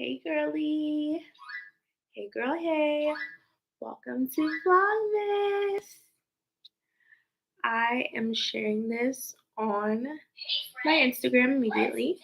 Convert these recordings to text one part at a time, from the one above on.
Hey girly. Hey girl, hey. Welcome to Vlogmas. I am sharing this on my Instagram immediately.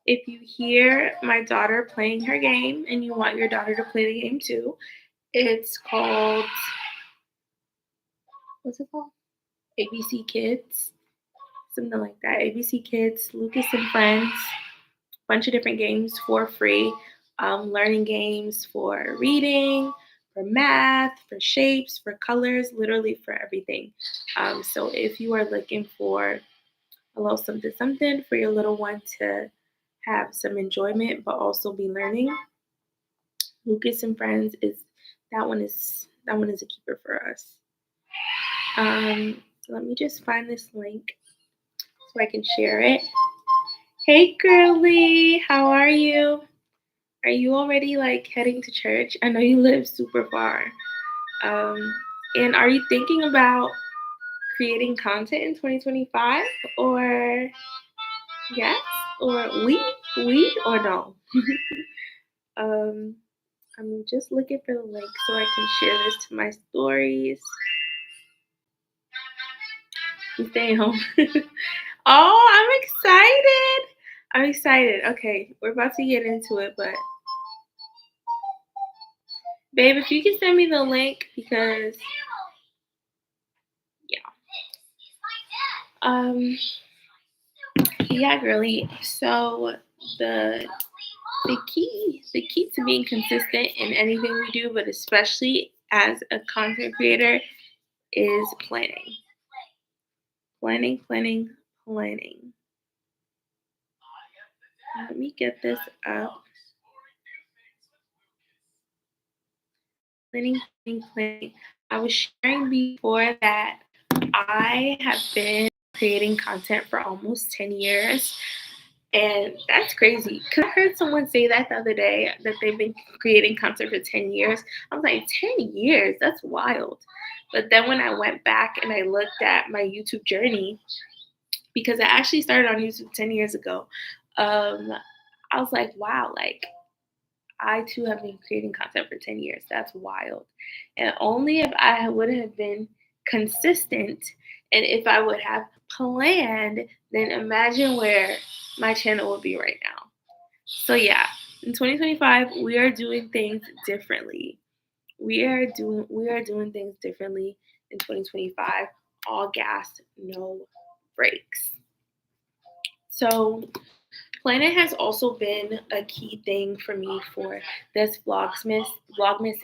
If you hear my daughter playing her game and you want your daughter to play the game too, it's called, what's it called? ABC Kids. Something like that. ABC Kids, Lucas and Friends. Bunch of different games for free. Learning games for reading, for math, for shapes, for colors, literally for everything. So if you are looking for a little something something for your little one to have some enjoyment but also be learning, Lucas and Friends is that one is a keeper for us. Let me just find this link so I can share it. Hey girly, how are you? Are you already like heading to church? I know you live super far. Um, and are you thinking about creating content in 2025? Or yes? Or we or no? um, I'm just looking for the link so I can share this to my stories. You staying home? Oh, I'm excited. I'm excited. Okay, we're about to get into it, but babe, if you can send me the link because yeah. Yeah, girly. So the the key to being consistent in anything we do, but especially as a content creator, is planning. Planning, planning, planning. Let me get this up. Planning, planning, planning. I was sharing before that I have been creating content for almost 10 years. And that's crazy. Because I heard someone say that the other day that they've been creating content for 10 years. I was like, 10 years? That's wild. But then when I went back and I looked at my YouTube journey, because I actually started on YouTube 10 years ago, I was like, wow, like I too have been creating content for 10 years. That's wild. And only if I would have been consistent and if I would have planned, then imagine where my channel would be right now. So yeah, in 2025, we are doing things differently. We are doing things differently in 2025. All gas, no brakes. So Planet has also been a key thing for me for this Vlogmas,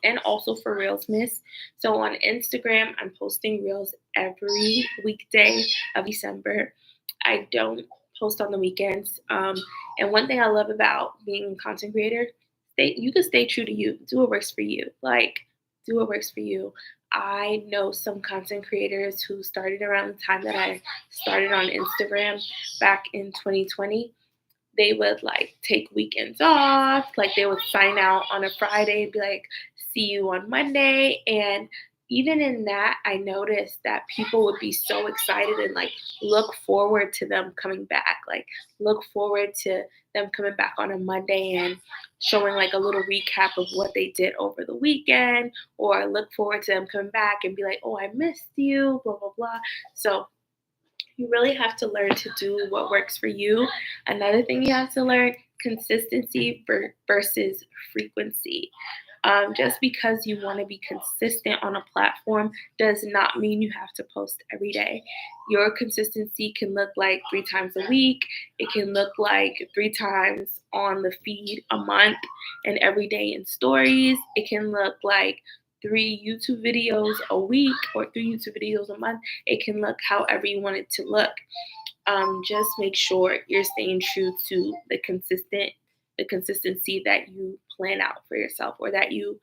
and also for Reelsmas. So on Instagram, I'm posting Reels every weekday of December. I don't post on the weekends. And one thing I love about being a content creator, you can stay true to you. Do what works for you. Like, do what works for you. I know some content creators who started around the time that I started on Instagram back in 2020. They would like take weekends off. Like they would sign out on a Friday and be like, see you on Monday. And even in that, I noticed that people would be so excited and like look forward to them coming back. Like look forward to them coming back on a Monday and showing like a little recap of what they did over the weekend, or look forward to them coming back and be like, oh, I missed you, blah, blah, blah. So you really have to learn to do what works for you. Another thing you have to learn, consistency versus frequency. Just because you want to be consistent on a platform does not mean you have to post every day. Your consistency can look like 3 times a week. It can look like 3 times on the feed a month and every day in stories. It can look like 3 YouTube videos a week or 3 YouTube videos a month. It can look however you want it to look. Just make sure you're staying true to the consistency that you plan out for yourself or that you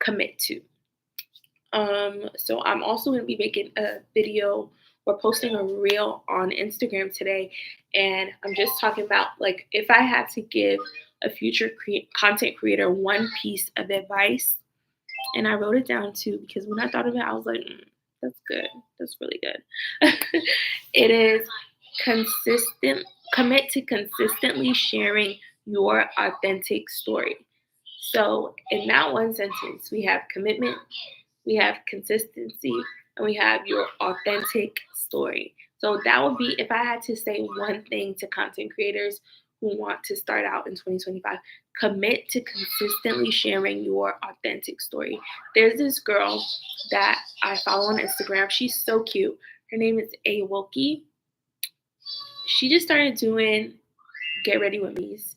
commit to. So I'm also going to be making a video or posting a reel on Instagram today, and I'm just talking about like if I had to give a future content creator one piece of advice, and I wrote it down too because when I thought of it, I was like, that's good. That's really good. It is consistent. Commit to consistently sharing your authentic story. So, in that one sentence, we have commitment, we have consistency, and we have your authentic story. So, that would be if I had to say one thing to content creators who want to start out in 2025, commit to consistently sharing your authentic story. There's this girl that I follow on Instagram. She's so cute. Her name is A. Wilkie. She just started doing Get Ready With Me's.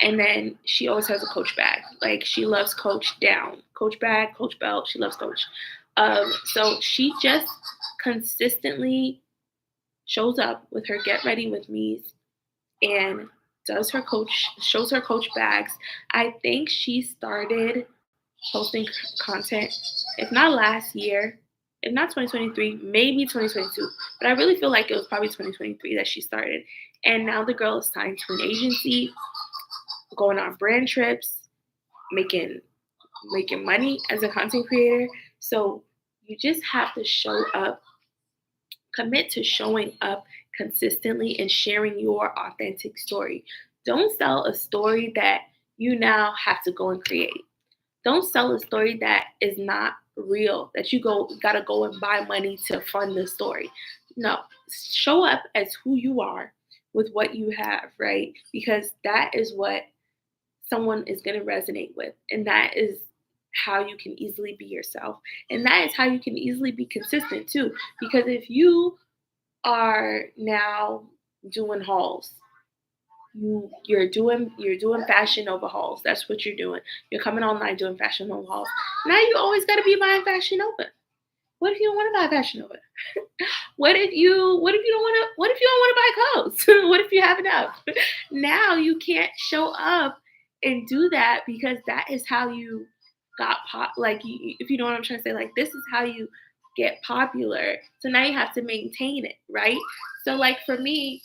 And then she always has a Coach bag. Like she loves Coach down. Coach bag, Coach belt. She loves Coach. So she just consistently shows up with her Get Ready With Me's and shows her Coach bags. I think she started posting content, if not last year, if not 2023, maybe 2022. But I really feel like it was probably 2023 that she started. And now the girl is signed to an agency, going on brand trips, making money as a content creator. So you just have to show up, commit to showing up consistently and sharing your authentic story. Don't sell a story that you now have to go and create. Don't sell a story that is not real, that you gotta go and buy money to fund the story. No, show up as who you are with what you have, right? Because that is what someone is going to resonate with. And that is how you can easily be yourself. And that is how you can easily be consistent too. Because if you are now doing hauls, you're doing fashion over hauls. That's what you're doing. You're coming online doing fashion over hauls. Now you always got to be buying fashion over. What if you don't want to buy fashion over? What if you don't want to buy clothes? What if you have enough? Now you can't show up and do that because that is how you got if you know what I'm trying to say, like this is how you get popular. So now you have to maintain it, right? So like for me,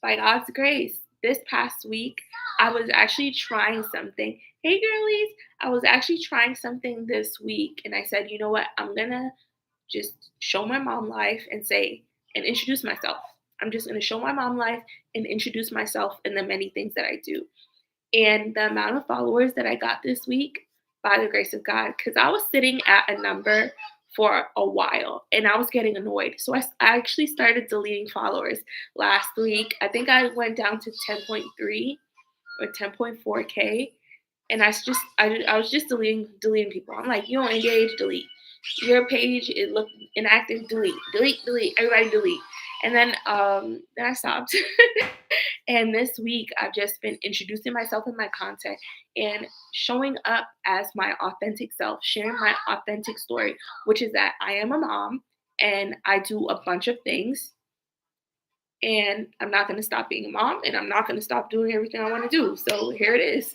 by God's grace, this past week, I was actually trying something. Hey girlies, I was actually trying something this week and I said, you know what? I'm gonna just show my mom life and introduce myself. I'm just going to show my mom life and introduce myself and the many things that I do. And the amount of followers that I got this week, by the grace of God, because I was sitting at a number for a while and I was getting annoyed. So I actually started deleting followers last week. I think I went down to 10.3 or 10.4K. And I was just deleting people. I'm like, you don't engage, delete. Your page, it looked inactive, delete, everybody delete. And then I stopped. And this week I've just been introducing myself in my content and showing up as my authentic self, sharing my authentic story, which is that I am a mom and I do a bunch of things and I'm not going to stop being a mom and I'm not going to stop doing everything I want to do. So here it is.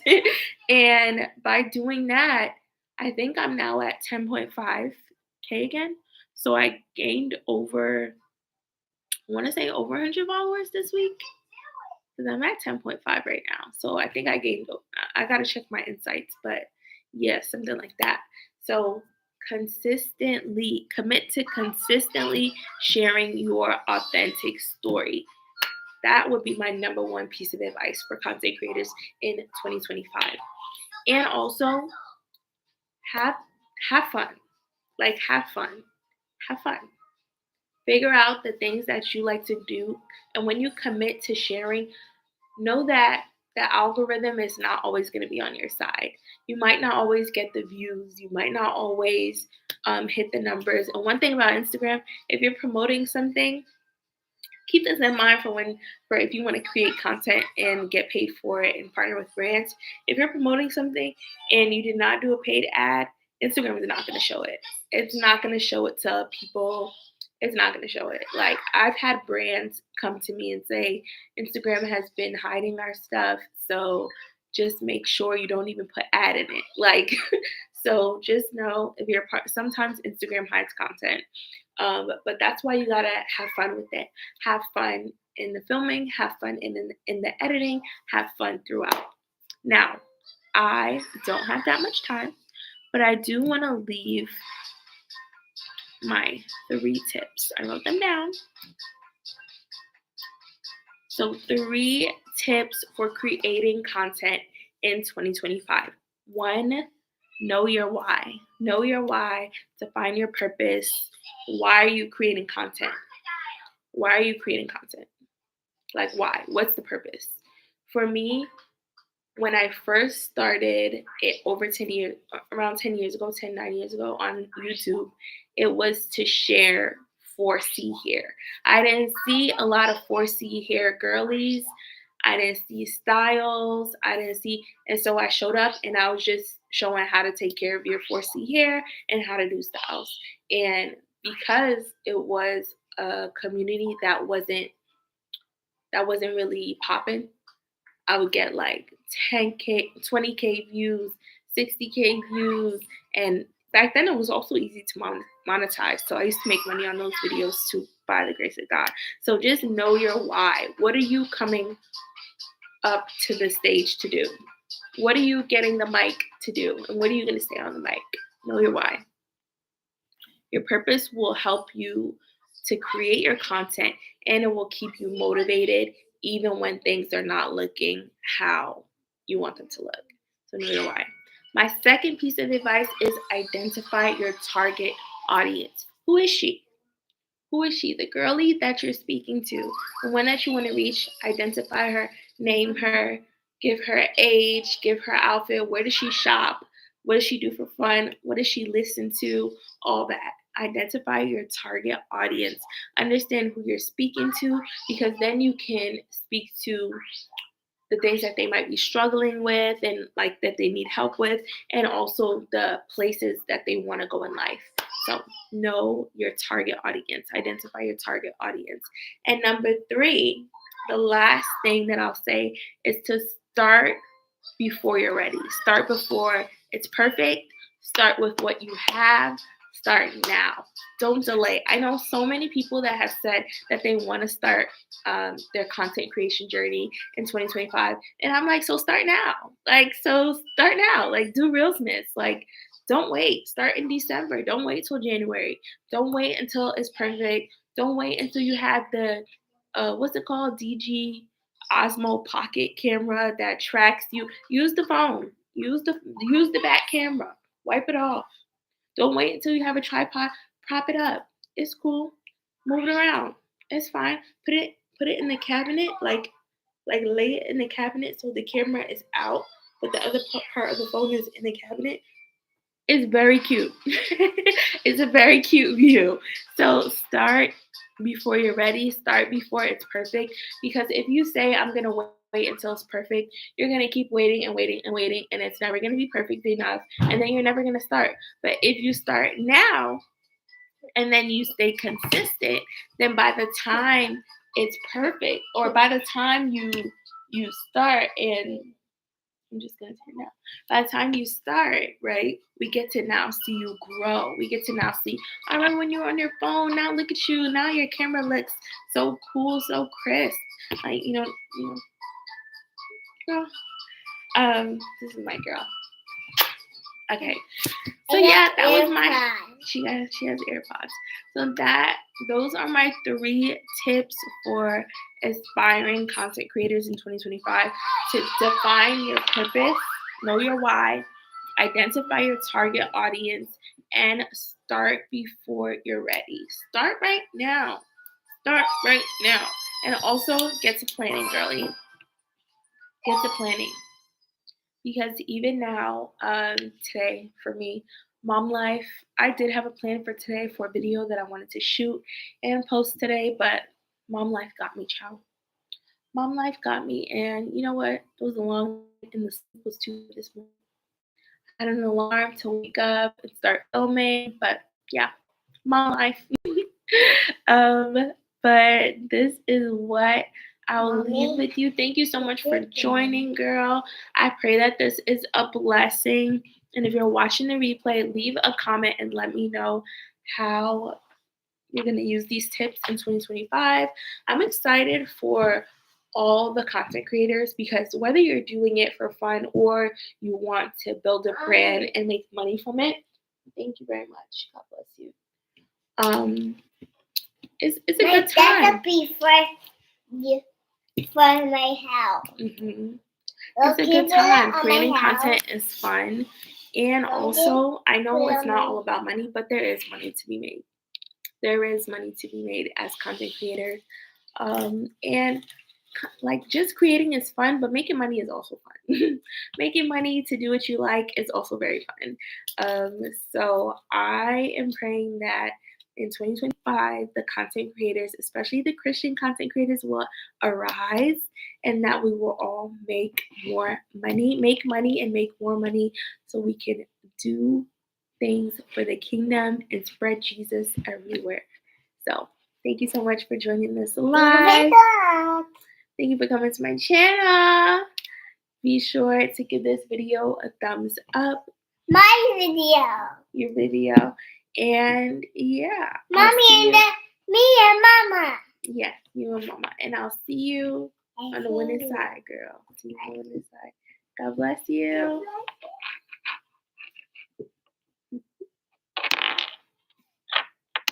And by doing that, I think I'm now at 10.5K again. So I gained I want to say over 100 followers this week because I'm at 10.5 right now. So I think I got to check my insights, but yeah, something like that. So commit to consistently sharing your authentic story. That would be my number one piece of advice for content creators in 2025. And also have fun. Like have fun. Have fun. Figure out the things that you like to do. And when you commit to sharing, know that the algorithm is not always going to be on your side. You might not always get the views. You might not always hit the numbers. And one thing about Instagram, if you're promoting something, keep this in mind for if you want to create content and get paid for it and partner with brands. If you're promoting something and you did not do a paid ad, Instagram is not going to show it. It's not going to show it to people. It's not going to show it. Like I've had brands come to me and say, Instagram has been hiding our stuff. So just make sure you don't even put ad in it. Like, so just know if you're sometimes Instagram hides content. But that's why you gotta have fun with it. Have fun in the filming, have fun in the editing, have fun throughout. Now, I don't have that much time, but I do want to leave my 3 tips. I wrote them down. So 3 tips for creating content in 2025. 1, know your why. Know your why, define your purpose. Why are you creating content? Why are you creating content? Like, why? What's the purpose? For me, when I first started it over 10 years, around 10 years ago, 10, 9 years ago on YouTube, it was to share 4C hair. I didn't see a lot of 4C hair girlies. I didn't see styles. And so I showed up and I was just showing how to take care of your 4C hair and how to do styles. And because it was a community that wasn't really popping, I would get like 10K, 20K views, 60K views. And back then it was also easy to monetize. So I used to make money on those videos too, by the grace of God. So just know your why. What are you coming up to the stage to do? What are you getting the mic to do? And what are you going to say on the mic? Know your why. Your purpose will help you to create your content, and it will keep you motivated even when things are not looking how you want them to look. So know your why. My second piece of advice is identify your target audience. Who is she? Who is she? The girlie that you're speaking to, the one that you want to reach. Identify her, name her, give her age, give her outfit. Where does she shop? What does she do for fun? What does she listen to? All that. Identify your target audience. Understand who you're speaking to, because then you can speak to the things that they might be struggling with and like that they need help with, and also the places that they want to go in life. So know your target audience. Identify your target audience. And number 3, the last thing that I'll say is to start before you're ready. Start before it's perfect. Start with what you have. Start now. Don't delay. I know so many people that have said that they want to start their content creation journey in 2025. And I'm like, so start now. Like, do Reelsmas. Like, don't wait. Start in December. Don't wait till January. Don't wait until it's perfect. Don't wait until you have the, what's it called? DG Osmo Pocket camera that tracks you. Use the phone. Use the back camera. Wipe it off. Don't wait until you have a tripod. Prop it up. It's cool. Move it around. It's fine. Put it in the cabinet. Like lay it in the cabinet so the camera is out, but the other part of the phone is in the cabinet. It's very cute. It's a very cute view. So start before you're ready. Start before it's perfect. Because if you say, I'm going to wait until it's perfect, you're going to keep waiting and waiting and waiting, and it's never going to be perfect enough. And then you're never going to start. But if you start now and then you stay consistent, then by the time it's perfect, or by the time you start, and I'm just gonna turn now. By the time you start, right, we get to now see you grow. We get to now see, all right, when you're on your phone, now look at you. Now your camera looks so cool, so crisp. Like, girl. This is my girl. Okay. So yeah, that was my. She has AirPods. So those are my 3 tips for aspiring content creators in 2025: to define your purpose, know your why, identify your target audience, and start before you're ready. Start right now. Start right now. And also get to planning, girlie. Get to planning. Because even now, today for me, mom life, I did have a plan for today for a video that I wanted to shoot and post today, but mom life got me, child. Mom life got me, and you know what? It was a long night and the sleep was too good this morning. I had an alarm to wake up and start filming, but yeah, mom life. um, but this is what I'll leave with you. Thank you so much for joining, girl. I pray that this is a blessing. And if you're watching the replay, leave a comment and let me know how you're going to use these tips in 2025. I'm excited for all the content creators, because whether you're doing it for fun or you want to build a brand and make money from it, thank you very much. God bless you. It's a good time. Be for you. for my house. It's a good time. Creating content is fun. And also, I know it's not all about money, but there is money to be made. There is money to be made as content creators. And like just creating is fun, but making money is also fun. Making money to do what you like is also very fun. So I am praying that in 2025, the content creators, especially the Christian content creators, will arise and that we will all make more money, make money and make more money so we can do things for the kingdom and spread Jesus everywhere. So thank you so much for joining this live. Thank you for coming to my channel. Be sure to give this video a thumbs up. My video. Your video. And yeah. Mommy and me and Mama. Yes, you and Mama. And I'll see you on the winning side, girl. See you on the winning side. God bless you.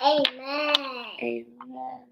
Amen. Amen.